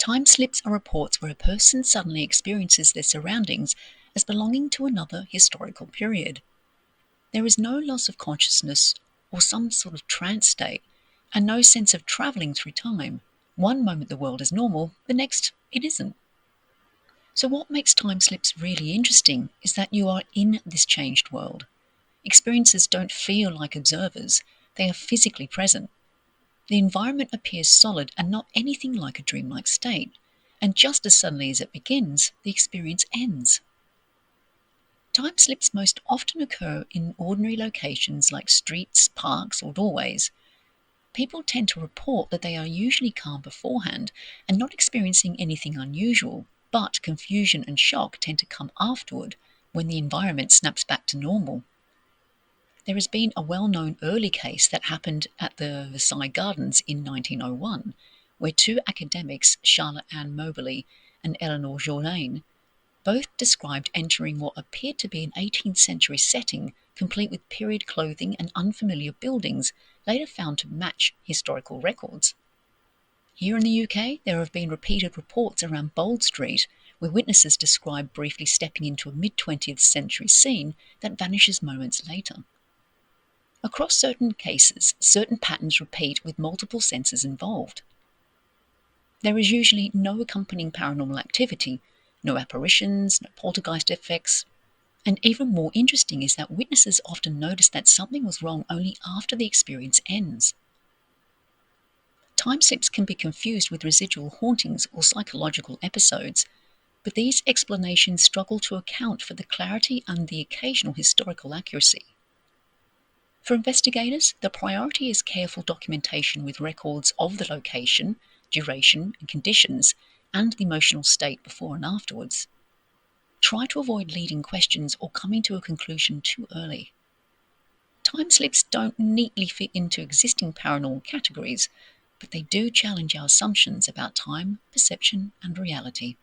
Time slips are reports where a person suddenly experiences their surroundings as belonging to another historical period. There is no loss of consciousness or some sort of trance state, and no sense of travelling through time. One moment the world is normal, the next it isn't. So what makes time slips really interesting is that you are in this changed world. Experiences don't feel like observers, they are physically present. The environment appears solid and not anything like a dreamlike state, and just as suddenly as it begins, the experience ends. Time slips most often occur in ordinary locations like streets, parks, or doorways. People tend to report that they are usually calm beforehand and not experiencing anything unusual, but confusion and shock tend to come afterward when the environment snaps back to normal. There has been a well-known early case that happened at the Versailles Gardens in 1901, where two academics, Charlotte Anne Moberly and Eleanor Jourdain, both described entering what appeared to be an 18th century setting, complete with period clothing and unfamiliar buildings, later found to match historical records. Here in the UK, there have been repeated reports around Bold Street, where witnesses describe briefly stepping into a mid-20th century scene that vanishes moments later. Across certain cases, certain patterns repeat with multiple senses involved. There is usually no accompanying paranormal activity, no apparitions, no poltergeist effects, and even more interesting is that witnesses often notice that something was wrong only after the experience ends. Time slips can be confused with residual hauntings or psychological episodes, but these explanations struggle to account for the clarity and the occasional historical accuracy. For investigators, the priority is careful documentation with records of the location, duration and conditions, and the emotional state before and afterwards. Try to avoid leading questions or coming to a conclusion too early. Time slips don't neatly fit into existing paranormal categories, but they do challenge our assumptions about time, perception, and reality.